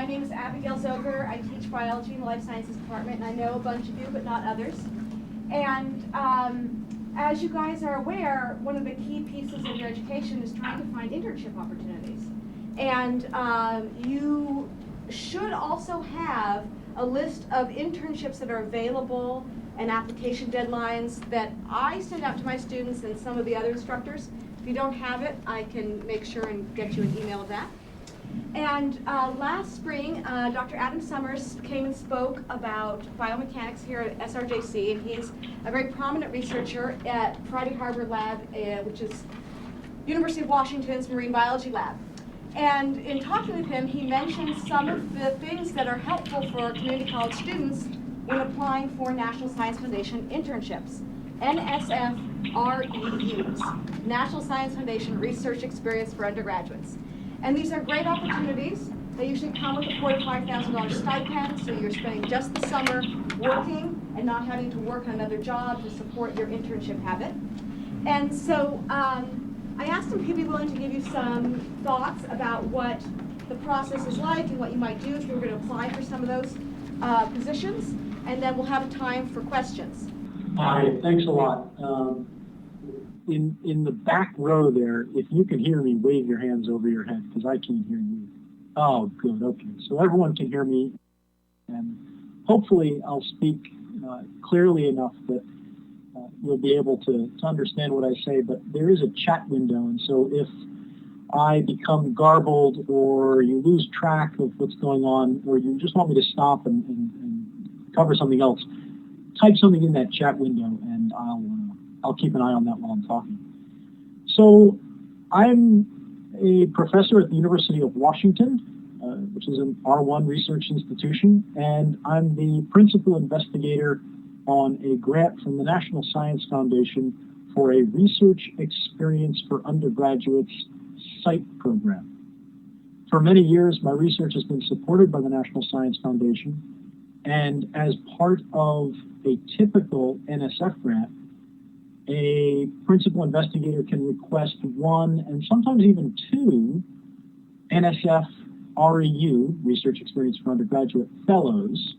My name is Abigail Zoger. I teach biology in the life sciences department, and I know a bunch of you, but not others. And as you guys are aware, one of the key pieces of your education is trying to find internship opportunities. And you should also have a list of internships that are available and application deadlines that I send out to my students and some of the other instructors. If you don't have it, I can make sure and get you an email of that. And last spring, Dr. Adam Summers came and spoke about biomechanics here at SRJC, and he's a very prominent researcher at Friday Harbor Lab, which is University of Washington's Marine Biology Lab. And in talking with him, he mentioned some of the things that are helpful for community college students when applying for National Science Foundation internships. NSF REUs, National Science Foundation Research Experience for Undergraduates. And these are great opportunities. They usually come with a $4,000 to $5,000 stipend, so you're spending just the summer working and not having to work on another job to support your internship habit. And so I asked him if he'd be willing to give you some thoughts about what the process is like and what you might do if you were going to apply for some of those positions, and then we'll have time for questions. Hi, thanks a lot. In the back row there, if you can hear me, wave your hands over your head, because I can't hear you. Oh, good, okay. So everyone can hear me, and hopefully I'll speak clearly enough that you'll be able to understand what I say, but there is a chat window, and so if I become garbled or you lose track of what's going on, or you just want me to stop and cover something else, type something in that chat window, and I'll keep an eye on that while I'm talking. So I'm a professor at the University of Washington, which is an R1 research institution, and I'm the principal investigator on a grant from the National Science Foundation for a research experience for undergraduates site program. For many years, my research has been supported by the National Science Foundation, and as part of a typical NSF grant, a principal investigator can request one and sometimes even two NSF REU, Research Experience for Undergraduate Fellows,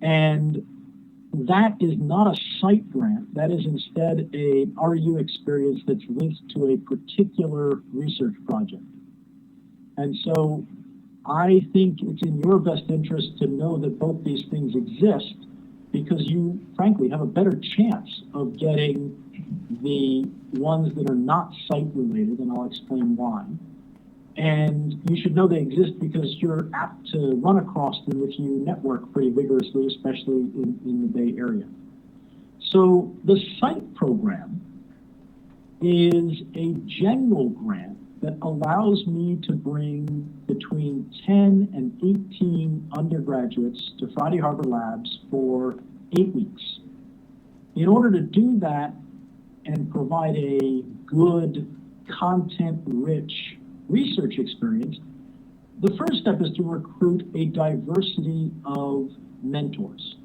and that is not a site grant. That is instead a REU experience that's linked to a particular research project. And so I think it's in your best interest to know that both these things exist, because you, frankly, have a better chance of getting the ones that are not site-related, and I'll explain why. And you should know they exist because you're apt to run across them if you network pretty vigorously, especially in the Bay Area. So the site program is a general grant that allows me to bring between 10 and 18 undergraduates to Friday Harbor Labs for 8 weeks. In order to do that and provide a good, content-rich research experience, the first step is to recruit a diversity of mentors.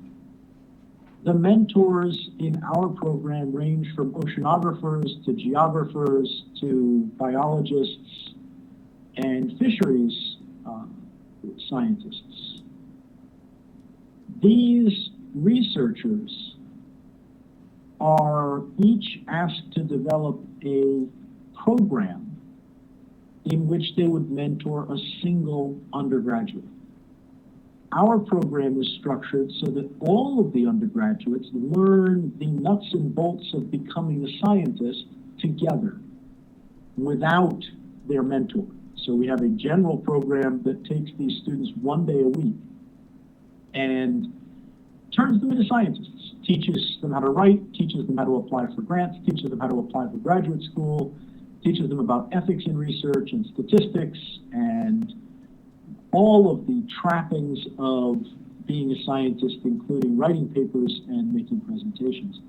The mentors in our program range from oceanographers to geographers to biologists and fisheries scientists. These researchers are each asked to develop a program in which they would mentor a single undergraduate. Our program is structured so that all of the undergraduates learn the nuts and bolts of becoming a scientist together without their mentor. So we have a general program that takes these students 1 day a week and turns them into scientists, teaches them how to write, teaches them how to apply for grants, teaches them how to apply for graduate school, teaches them about ethics in research and statistics and all of the trappings of being a scientist, including writing papers and making presentations.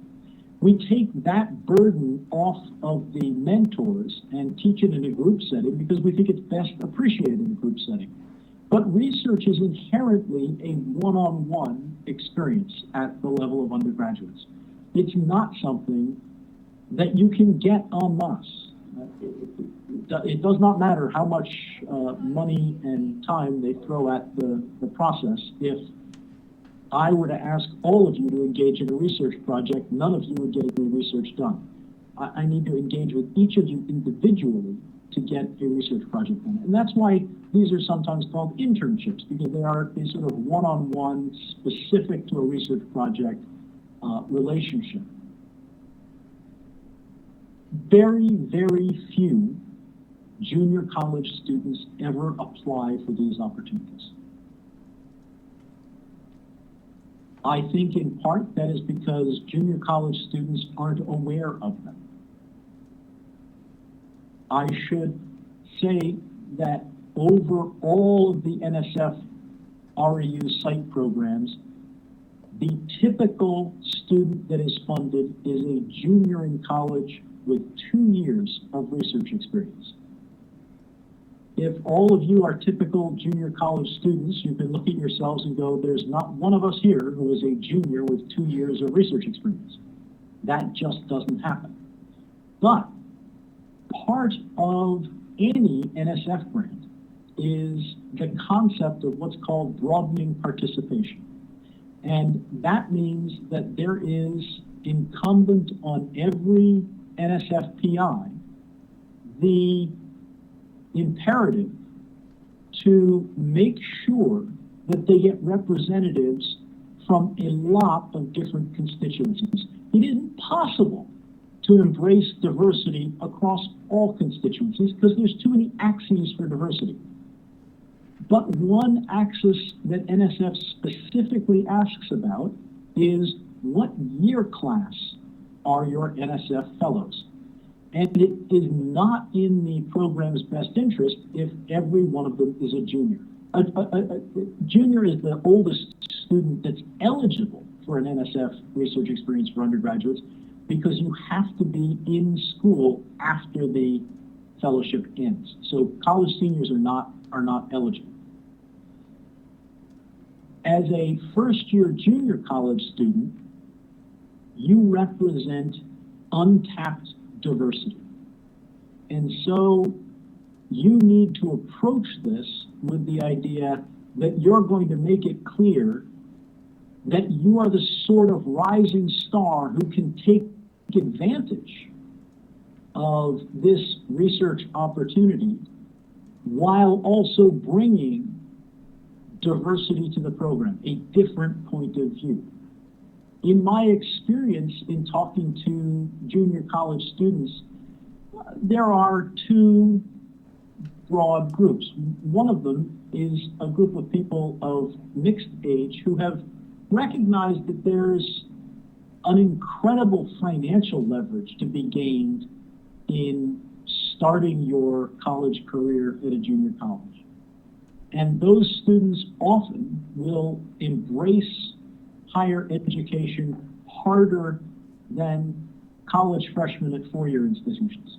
We take that burden off of the mentors and teach it in a group setting because we think it's best appreciated in a group setting. But research is inherently a one-on-one experience at the level of undergraduates. It's not something that you can get en masse. it does not matter how much money and time they throw at the process. If I were to ask all of you to engage in a research project, none of you would get any research done. I need to engage with each of you individually to get a research project done. And that's why these are sometimes called internships, because they are a sort of one-on-one, specific to a research project relationship. Very, very few junior college students ever apply for these opportunities. I think in part that is because junior college students aren't aware of them. I should say that over all of the NSF REU site programs, the typical student that is funded is a junior in college with 2 years of research experience. If all of you are typical junior college students, you can look at yourselves and go, there's not one of us here who is a junior with 2 years of research experience. That just doesn't happen. But part of any NSF grant is the concept of what's called broadening participation. And that means that there is incumbent on every NSF PI the imperative to make sure that they get representatives from a lot of different constituencies. It isn't possible to embrace diversity across all constituencies because there's too many axes for diversity. But one axis that NSF specifically asks about is what year class are your NSF fellows? And it is not in the program's best interest if every one of them is a junior. A junior is the oldest student that's eligible for an NSF research experience for undergraduates because you have to be in school after the fellowship ends. So college seniors are not eligible. As a first-year junior college student, you represent untapped diversity. And so you need to approach this with the idea that you're going to make it clear that you are the sort of rising star who can take advantage of this research opportunity while also bringing diversity to the program, a different point of view. In my experience in talking to junior college students, there are two broad groups. One of them is a group of people of mixed age who have recognized that there's an incredible financial leverage to be gained in starting your college career at a junior college. And those students often will embrace higher education harder than college freshmen at four-year institutions.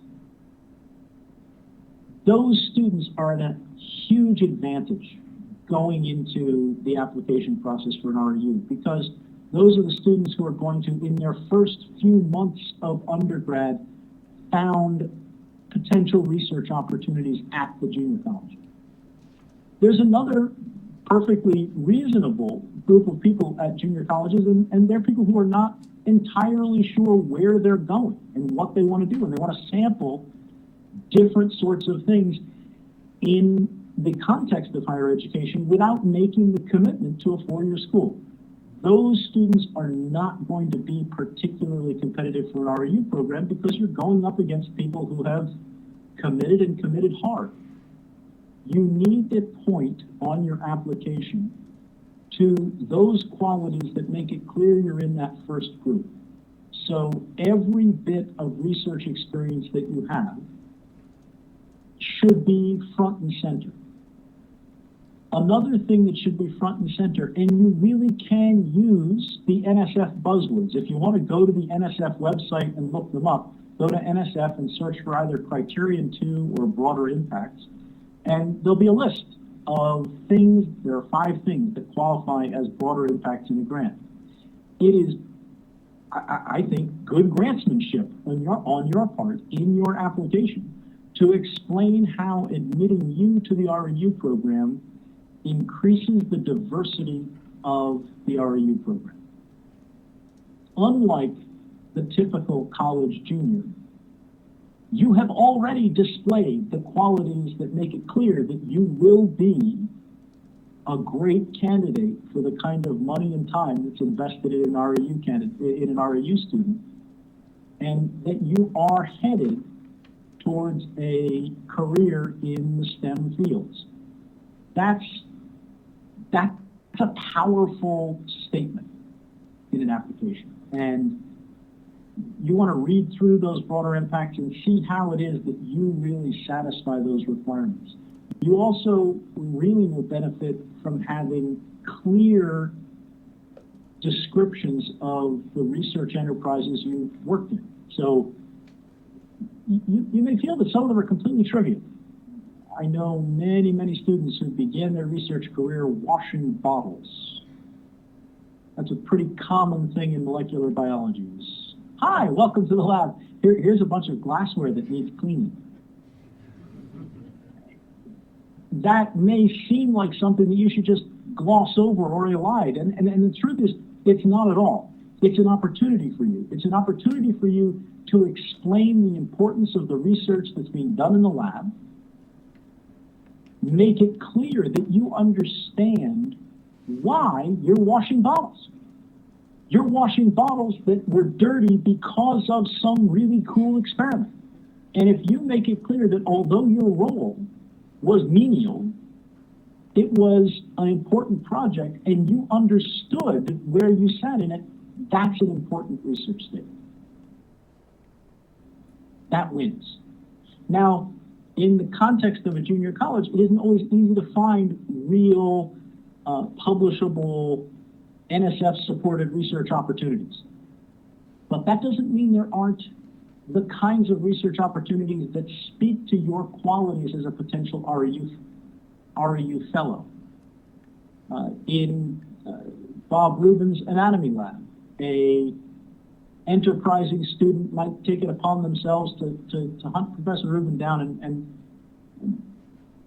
Those students are at a huge advantage going into the application process for an REU because those are the students who are going to, in their first few months of undergrad, found potential research opportunities at the junior college. There's another perfectly reasonable group of people at junior colleges, and they're people who are not entirely sure where they're going and what they want to do, and they want to sample different sorts of things in the context of higher education without making the commitment to a four-year school. Those students are not going to be particularly competitive for an REU program because you're going up against people who have committed and committed hard. You need to point on your application to those qualities that make it clear you're in that first group. So every bit of research experience that you have should be front and center. Another thing that should be front and center, and you really can use the NSF buzzwords. If you want to go to the NSF website and look them up, go to NSF and search for either Criterion 2 or broader impacts. And there'll be a list of things, there are 5 things that qualify as broader impacts in a grant. It is, I think, good grantsmanship on your part in your application to explain how admitting you to the REU program increases the diversity of the REU program. Unlike the typical college junior, you have already displayed the qualities that make it clear that you will be a great candidate for the kind of money and time that's invested in an REU student, and that you are headed towards a career in the STEM fields. That's a powerful statement in an application. And you want to read through those broader impacts and see how it is that you really satisfy those requirements. You also really will benefit from having clear descriptions of the research enterprises you've worked in. So you may feel that some of them are completely trivial. I know many, many students who began their research career washing bottles. That's a pretty common thing in molecular biology. Hi, welcome to the lab. Here's a bunch of glassware that needs cleaning. That may seem like something that you should just gloss over or elide, and the truth is, it's not at all. It's an opportunity for you. It's an opportunity for you to explain the importance of the research that's being done in the lab, make it clear that you understand why you're washing bottles. You're washing bottles that were dirty because of some really cool experiment. And if you make it clear that although your role was menial, it was an important project and you understood where you sat in it, that's an important research statement. That wins. Now, in the context of a junior college, it isn't always easy to find real publishable NSF-supported research opportunities. But that doesn't mean there aren't the kinds of research opportunities that speak to your qualities as a potential REU fellow. In Bob Rubin's anatomy lab, a enterprising student might take it upon themselves to hunt Professor Rubin down and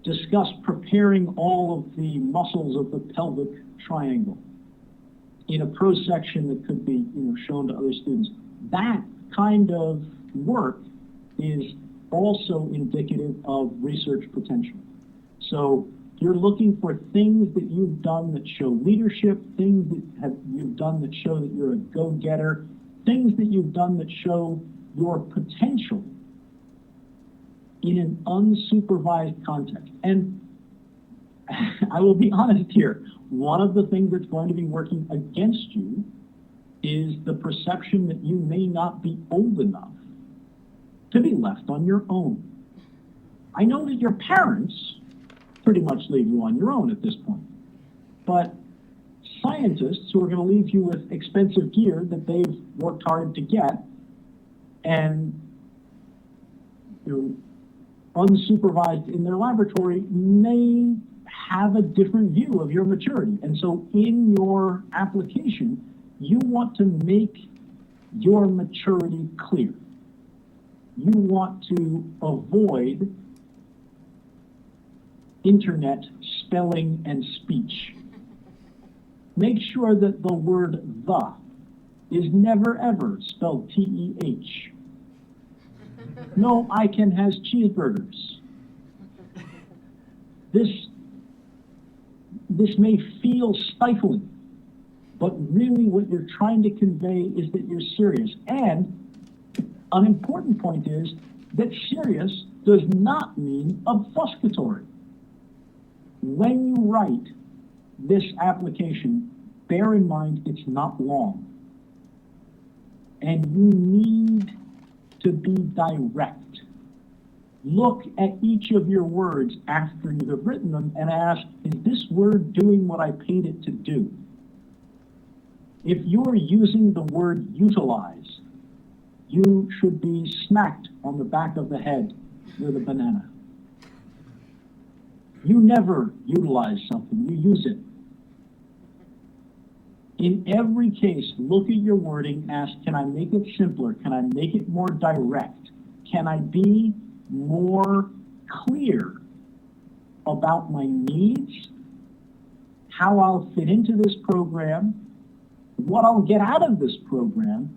discuss preparing all of the muscles of the pelvic triangle in a prose section that could be shown to other students. That kind of work is also indicative of research potential. So you're looking for things that you've done that show leadership, things that you've done that show that you're a go-getter, things that you've done that show your potential in an unsupervised context. And I will be honest here, one of the things that's going to be working against you is the perception that you may not be old enough to be left on your own. I know that your parents pretty much leave you on your own at this point, but scientists who are going to leave you with expensive gear that they've worked hard to get and unsupervised in their laboratory may have a different view of your maturity. And so in your application, you want to make your maturity clear. You want to avoid internet spelling and speech. Make sure that the word "the" is never ever spelled T-E-H. No, I can has cheeseburgers. This may feel stifling, but really what you're trying to convey is that you're serious. And an important point is that serious does not mean obfuscatory. When you write this application, bear in mind it's not long. And you need to be direct. Look at each of your words after you have written them and ask, is this word doing what I paid it to do? If you're using the word utilize, you should be smacked on the back of the head with a banana. You never utilize something, you use it. In every case, look at your wording, ask, can I make it simpler? Can I make it more direct? Can I be more clear about my needs, how I'll fit into this program, what I'll get out of this program,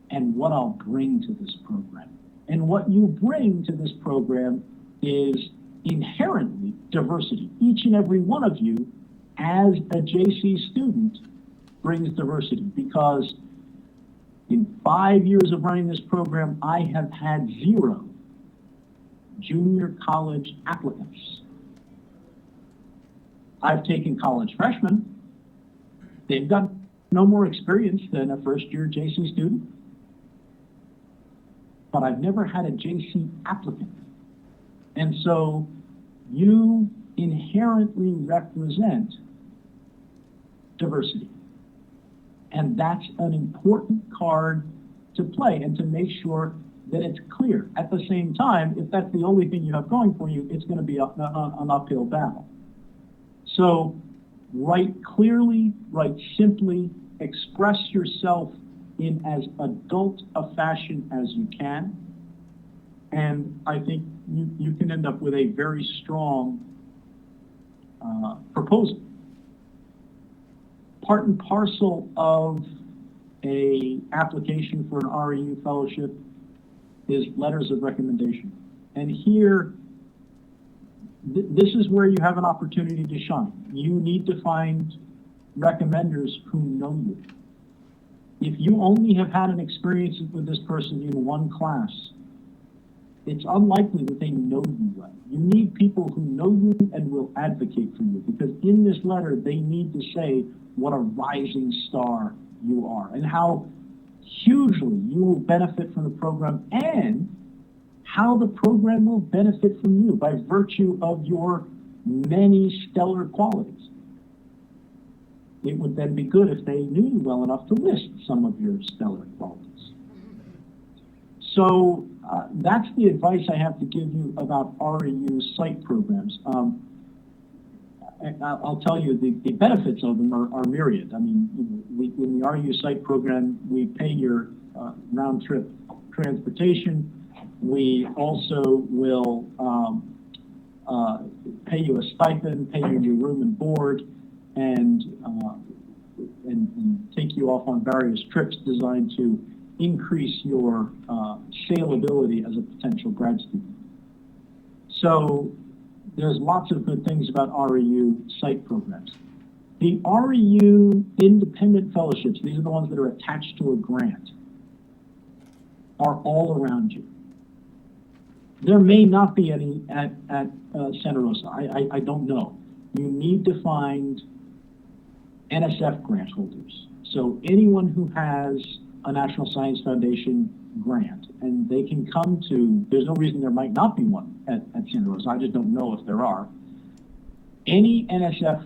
and what I'll bring to this program. And what you bring to this program is inherently diversity. Each and every one of you, as a JC student, brings diversity, because in 5 years of running this program, I have had 0 junior college applicants. I've taken college freshmen. They've got no more experience than a first-year JC student. But I've never had a JC applicant. And so you inherently represent diversity. And that's an important card to play and to make sure that it's clear. At the same time, if that's the only thing you have going for you, it's going to be an uphill battle. So write clearly, write simply, express yourself in as adult a fashion as you can. And I think you can end up with a very strong proposal. Part and parcel of a application for an REU fellowship is letters of recommendation. And here, this is where you have an opportunity to shine. You need to find recommenders who know you. If you only have had an experience with this person in one class, it's unlikely that they know you well. You need people who know you and will advocate for you, because in this letter, they need to say what a rising star you are and how hugely you will benefit from the program and how the program will benefit from you by virtue of your many stellar qualities. It would then be good if they knew you well enough to list some of your stellar qualities. So that's the advice I have to give you about REU site programs. I'll tell you the benefits of them are myriad. I mean, in the REU site program, we pay your round trip transportation. We also will pay you a stipend, pay you your room and board, and take you off on various trips designed to increase your saleability as a potential grad student. So there's lots of good things about REU site programs. The REU independent fellowships, these are the ones that are attached to a grant, are all around you. There may not be any at Santa Rosa. I don't know. You need to find NSF grant holders. So anyone who has a National Science Foundation grant, and they can come to, there's no reason there might not be one at Santa Rosa. I just don't know if there are. Any NSF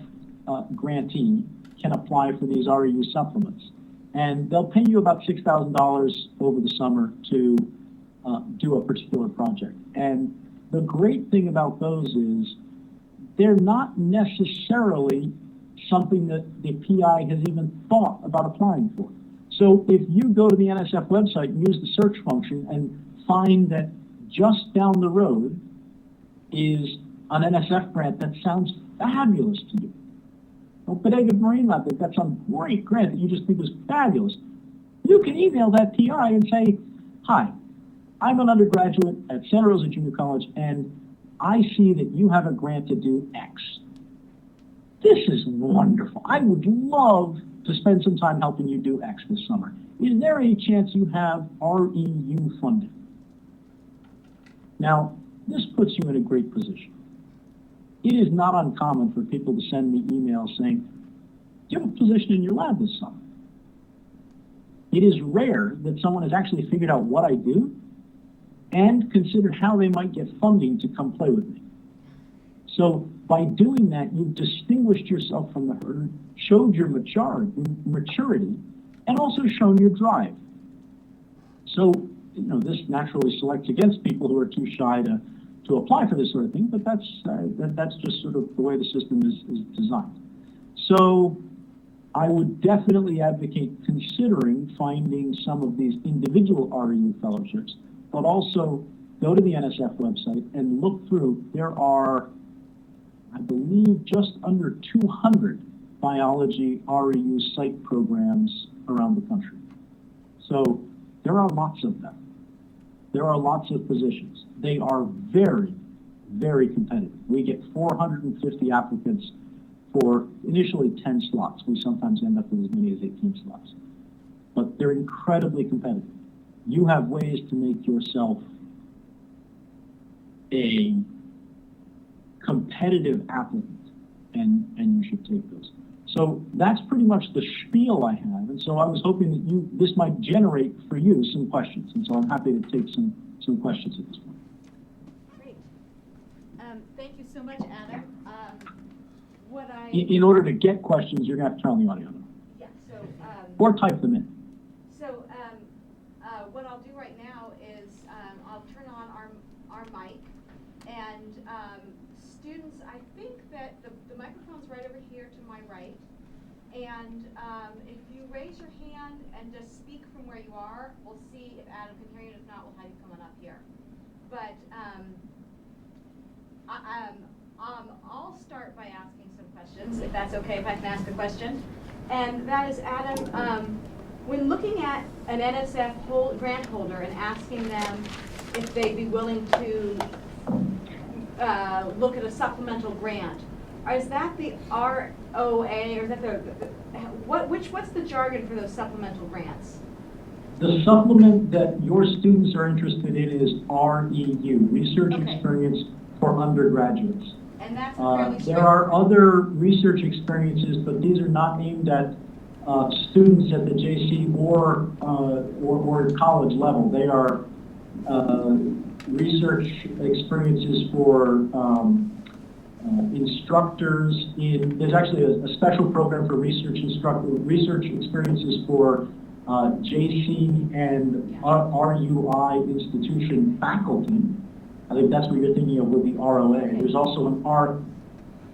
grantee can apply for these REU supplements, and they'll pay you about $6,000 over the summer to do a particular project. And the great thing about those is they're not necessarily something that the PI has even thought about applying for. So if you go to the NSF website and use the search function and find that just down the road is an NSF grant that sounds fabulous to you, well, Bodega Marine Lab, they've got some great grant that you just think is fabulous, you can email that PI and say, hi, I'm an undergraduate at Santa Rosa Junior College, and I see that you have a grant to do X. This is wonderful. I would love to spend some time helping you do X this summer. Is there any chance you have REU funding? Now, this puts you in a great position. It is not uncommon for people to send me emails saying, do you have a position in your lab this summer? It is rare that someone has actually figured out what I do and considered how they might get funding to come play with me. So by doing that, you've distinguished yourself from the herd, showed your maturity, and also shown your drive. So, this naturally selects against people who are too shy to apply for this sort of thing, but that's just sort of the way the system is designed. So I would definitely advocate considering finding some of these individual REU fellowships, but also go to the NSF website and look through. There are, I believe, just under 200 biology REU site programs around the country. So there are lots of them. There are lots of positions. They are very, very competitive. We get 450 applicants for initially 10 slots. We sometimes end up with as many as 18 slots. But they're incredibly competitive. You have ways to make yourself a competitive applicant, and you should take those. So that's pretty much the spiel I have, and so I was hoping that this might generate for you some questions, and so I'm happy to take some questions at this point. Great. Thank you so much, Adam. In order to get questions, you're going to have to turn on the audio. Yeah, so... or type them in. So what I'll do right now is I'll turn on our mic, and students, I think that the microphone's right over here to my right, and if you raise your hand and just speak from where you are, we'll see if Adam can hear you, and if not, we'll have you coming up here. But I'll start by asking some questions, if that's okay, if I can ask a question. And that is, Adam, when looking at an NSF grant holder and asking them if they'd be willing to look at a supplemental grant, is that the ROA, or is that what's the jargon for those supplemental grants? The supplement that your students are interested in is REU, Research Experience for Undergraduates. And that's fairly there are other research experiences, but these are not aimed at students at the JC or college level. They are research experiences for instructors there's actually a special program for research experiences for JC and RUI institution faculty. I think that's what you're thinking of with the ROA. Okay. There's also an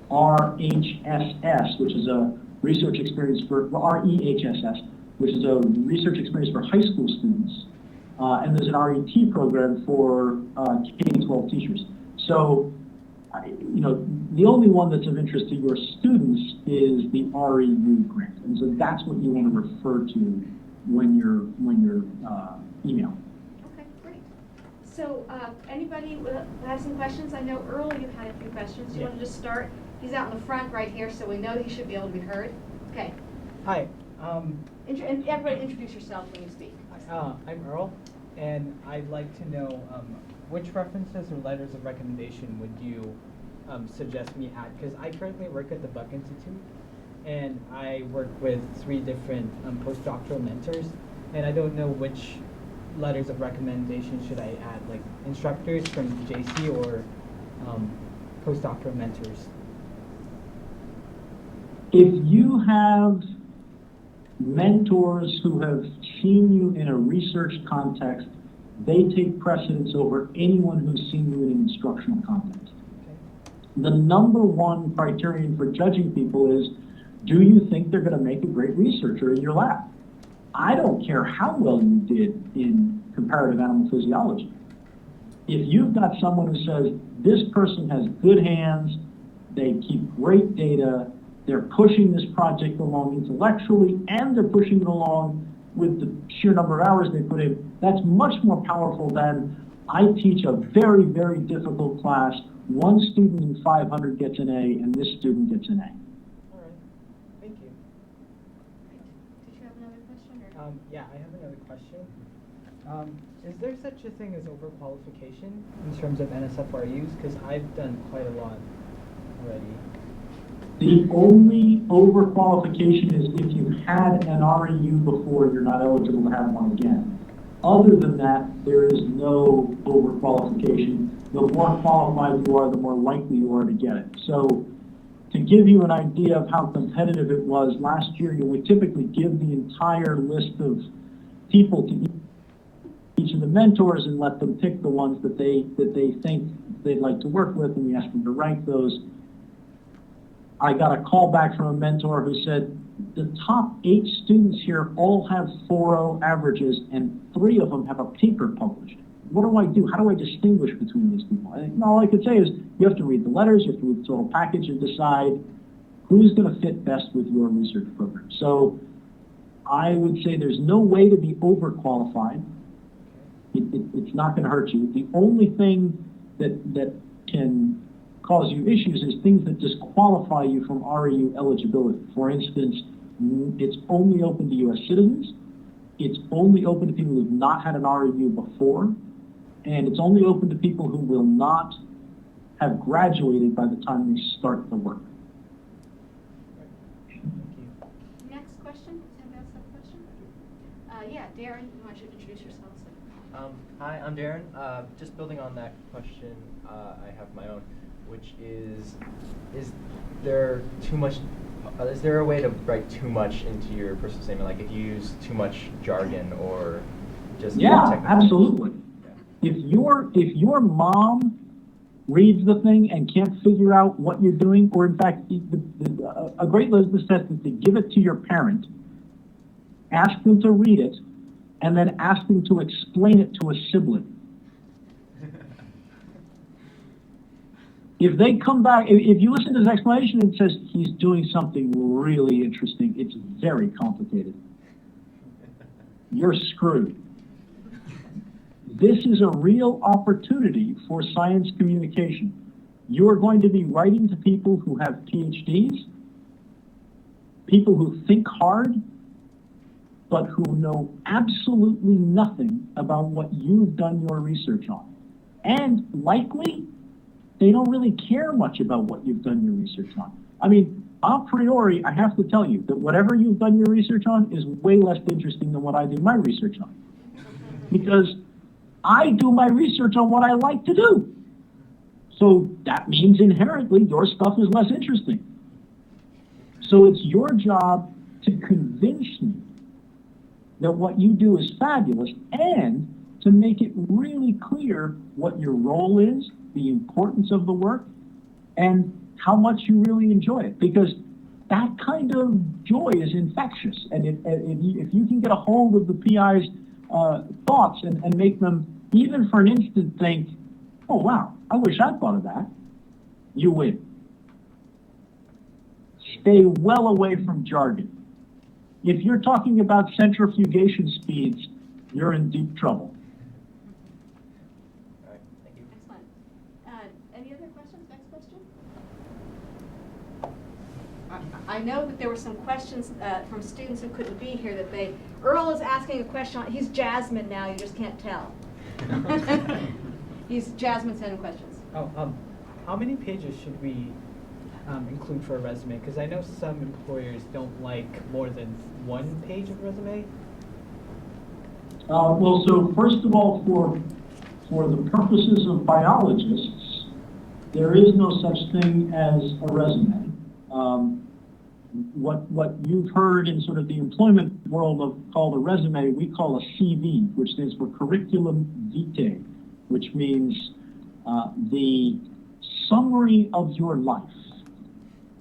RHSS, which is a research experience for REHSS, which is a research experience for high school students. And there's an RET program for K-12 teachers. So, the only one that's of interest to your students is the REU grant. And so that's what you want to refer to when you're emailing. Okay, great. So anybody have some questions? I know Earl, you had a few questions. You want to just start? He's out in the front right here, so we know he should be able to be heard. Okay. Hi. And everybody introduce yourself when you speak. I'm Earl, and I'd like to know which references or letters of recommendation would you suggest me add? Because I currently work at the Buck Institute, and I work with 3 different postdoctoral mentors, and I don't know which letters of recommendation should I add, like instructors from JC or postdoctoral mentors. If you have mentors who have seen you in a research context, they take precedence over anyone who's seen you in an instructional context. Okay. The #1 criterion for judging people is, do you think they're going to make a great researcher in your lab? I don't care how well you did in comparative animal physiology. If you've got someone who says, this person has good hands, they keep great data, they're pushing this project along intellectually, and they're pushing it along with the sheer number of hours they put in, that's much more powerful than I teach a very, very difficult class, 1 student in 500 gets an A, and this student gets an A. All right, thank you. Did you have another question? Or? Yeah, I have another question. Is there such a thing as overqualification in terms of NSF RUs? Because I've done quite a lot already. The only overqualification is if you had an REU before, you're not eligible to have one again. Other than that, there is no overqualification. The more qualified you are, the more likely you are to get it. So to give you an idea of how competitive it was, last year you would typically give the entire list of people to each of the mentors and let them pick the ones that they think they'd like to work with, and we ask them to rank those. I got a call back from a mentor who said, the top 8 students here all have 4.0 averages, and 3 of them have a paper published. what do I do? How do I distinguish between these people? And all I could say is you have to read the letters, you have to read the total package and decide who's going to fit best with your research program. So I would say there's no way to be overqualified. It's not going to hurt you. The only thing that can cause you issues is things that disqualify you from REU eligibility. For instance, it's only open to U.S. citizens. It's only open to people who have not had an REU before. And it's only open to people who will not have graduated by the time they start the work. Next question? Does anybody else have a question? Yeah, Darren, you want to introduce yourself? Hi, I'm Darren. Just building on that question, I have my own, which is there too much? Is there a way to write too much into your personal statement? Like if you use too much jargon or just yeah, absolutely. Yeah. If your mom reads the thing and can't figure out what you're doing, or in fact, a great litmus test is to give it to your parent, ask them to read it, and then ask them to explain it to a sibling. If they come back, if you listen to his explanation and it says he's doing something really interesting, it's very complicated. You're screwed. This is a real opportunity for science communication. You are going to be writing to people who have PhDs, people who think hard, but who know absolutely nothing about what you've done your research on. And likely, they don't really care much about what you've done your research on. I mean, a priori, I have to tell you that whatever you've done your research on is way less interesting than what I do my research on. Because I do my research on what I like to do. So that means inherently your stuff is less interesting. So it's your job to convince me that what you do is fabulous and to make it really clear what your role is, the importance of the work, and how much you really enjoy it. Because that kind of joy is infectious. And if you can get a hold of the PI's thoughts and make them, even for an instant, think, oh, wow, I wish I'd thought of that, you win. Stay well away from jargon. If you're talking about centrifugation speeds, you're in deep trouble. All right, thank you. Excellent. Any other questions? Next question? I know that there were some questions from students who couldn't be here that Earl is asking a question. He's Jasmine now, you just can't tell. He's Jasmine sending questions. Oh, how many pages should we include for a resume? Because I know some employers don't like more than 1 page of resume. Well, so first of all, for the purposes of biologists, there is no such thing as a resume. What you've heard in sort of the employment world called a resume, we call a CV, which stands for curriculum vitae, which means the summary of your life.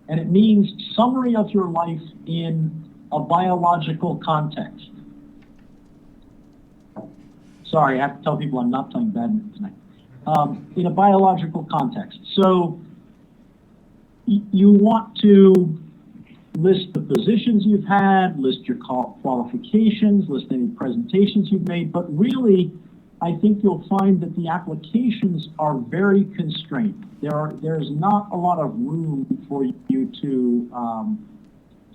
And it means summary of your life in a biological context. Sorry, I have to tell people I'm not playing badminton tonight. In a biological context. So you want to list the positions you've had, list your qualifications, list any presentations you've made, but really, I think you'll find that the applications are very constrained. There's not a lot of room for you to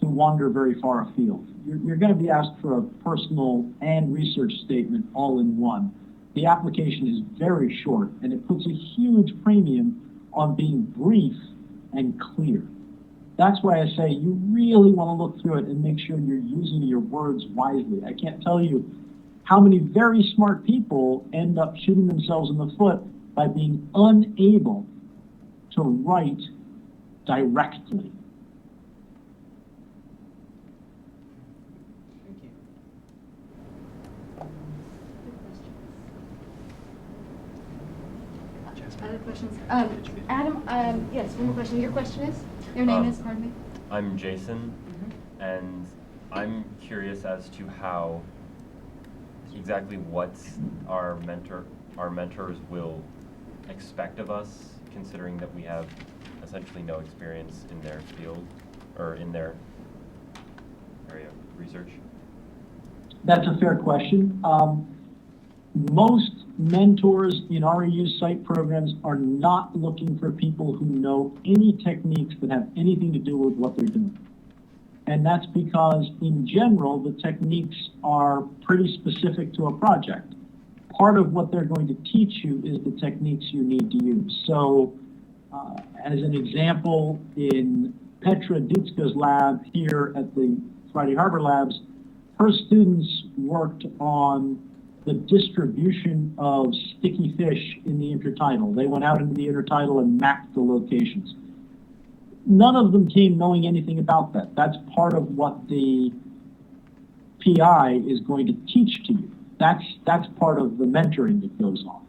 wander very far afield. You're going to be asked for a personal and research statement all in one. The application is very short, and it puts a huge premium on being brief and clear. That's why I say you really want to look through it and make sure you're using your words wisely. I can't tell you how many very smart people end up shooting themselves in the foot by being unable to write directly. Thank you. Other questions? Adam, yes, one more question. Your question is? Your name is, pardon me? I'm Jason, and I'm curious as to how exactly what our mentor our mentors will expect of us, considering that we have essentially no experience in their field or in their area of research? That's a fair question. Most mentors in REU site programs are not looking for people who know any techniques that have anything to do with what they're doing. And that's because, in general, the techniques are pretty specific to a project. Part of what they're going to teach you is the techniques you need to use. So, as an example, in Petra Ditska's lab here at the Friday Harbor Labs, her students worked on the distribution of sticky fish in the intertidal. They went out into the intertidal and mapped the locations. None of them came knowing anything about that. That's part of what the PI is going to teach to you. That's part of the mentoring that goes on.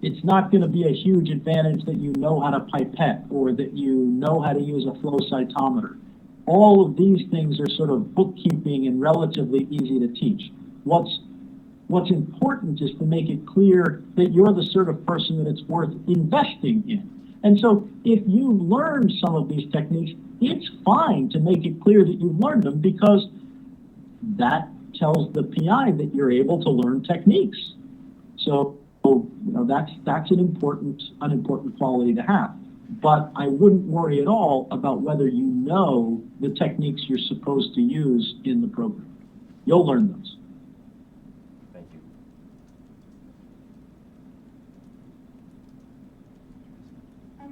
It's not going to be a huge advantage that you know how to pipette or that you know how to use a flow cytometer. All of these things are sort of bookkeeping and relatively easy to teach. What's important is to make it clear that you're the sort of person that it's worth investing in. And so if you learn some of these techniques, it's fine to make it clear that you've learned them, because that tells the PI that you're able to learn techniques. So, you know, that's an important quality to have. But I wouldn't worry at all about whether you know the techniques you're supposed to use in the program. You'll learn those. Thank you.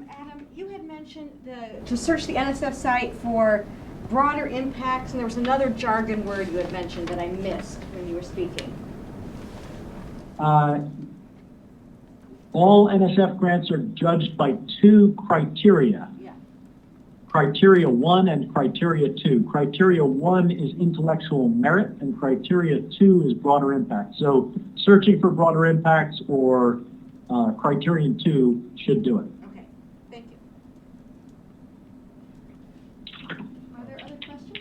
Adam, you had mentioned to search the NSF site for broader impacts, and there was another jargon word you had mentioned that I missed when you were speaking. All NSF grants are judged by two criteria. Yeah. Criteria 1 and criteria 2. Criteria 1 is intellectual merit, and criteria 2 is broader impact. So searching for broader impacts or criterion 2 should do it. Okay, thank you. Are there other questions?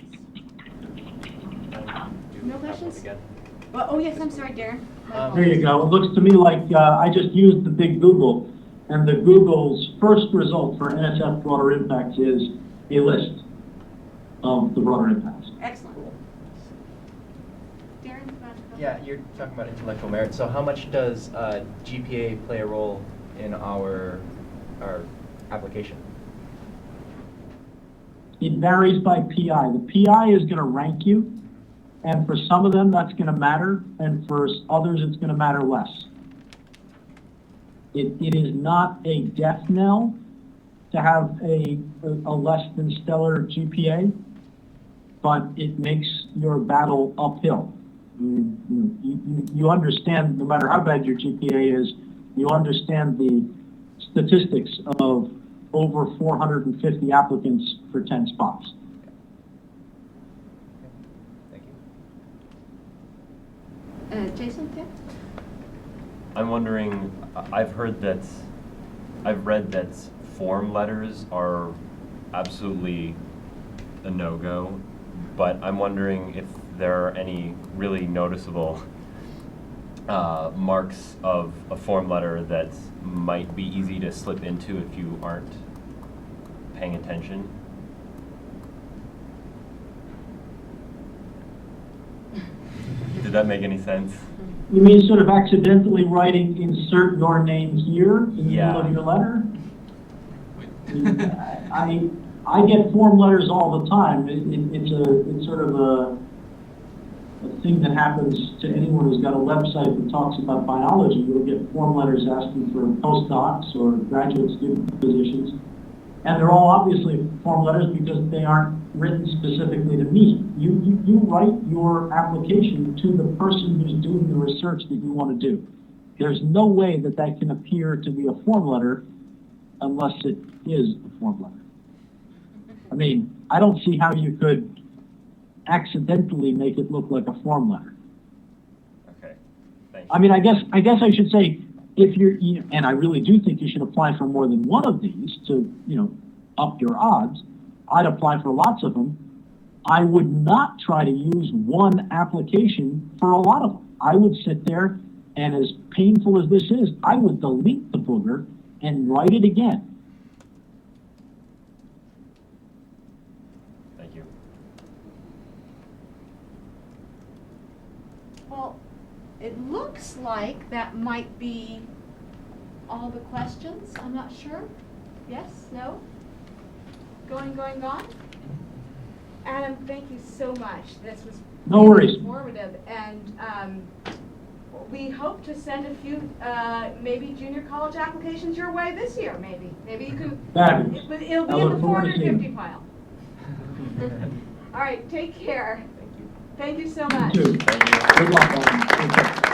No questions? Again. Well, oh yes, I'm sorry, Darren. There you go. It looks to me like I just used the big Google, and the Google's first result for NSF broader impacts is a list of the broader impacts. Excellent. Darren, you want to go? Yeah, you're talking about intellectual merit. So how much does GPA play a role in our application? It varies by PI. The PI is going to rank you, and for some of them that's going to matter, and for others it's going to matter less. It is not a death knell to have a less than stellar GPA, but it makes your battle uphill. You understand, no matter how bad your GPA is, you understand the statistics of over 450 applicants for 10 spots. Thank you. Jason, yeah? I'm wondering, I've read that form letters are absolutely a no-go, but I'm wondering if there are any really noticeable marks of a form letter that might be easy to slip into if you aren't paying attention. Did that make any sense? You mean sort of accidentally writing insert your name here in the Yeah. middle of your letter? I get form letters all the time. It's sort of a thing that happens to anyone who's got a website that talks about biology. You'll get form letters asking for postdocs or graduate student positions. And they're all obviously form letters because they aren't written specifically to me. You write your application to the person who's doing the research that you want to do. There's no way that that can appear to be a form letter unless it is a form letter. I mean, I don't see how you could accidentally make it look like a form letter. Okay, thank you. I mean, I guess I should say, if you're, and I really do think you should apply for more than one of these to, up your odds. I'd apply for lots of them. I would not try to use one application for a lot of them. I would sit there And as painful as this is, I would delete the booger and write it again. Thank you. Well, it looks like that might be all the questions. I'm not sure. Yes? No? Going, gone? Adam, thank you so much. This was No worries. informative, and we hope to send a few maybe junior college applications your way this year. Maybe you can. Fabulous. But it'll be I in look the forward to seeing 450 it. file. All right, take care. Thank you. Thank you so You much. too. Thank you. Good luck, Adam. Take care.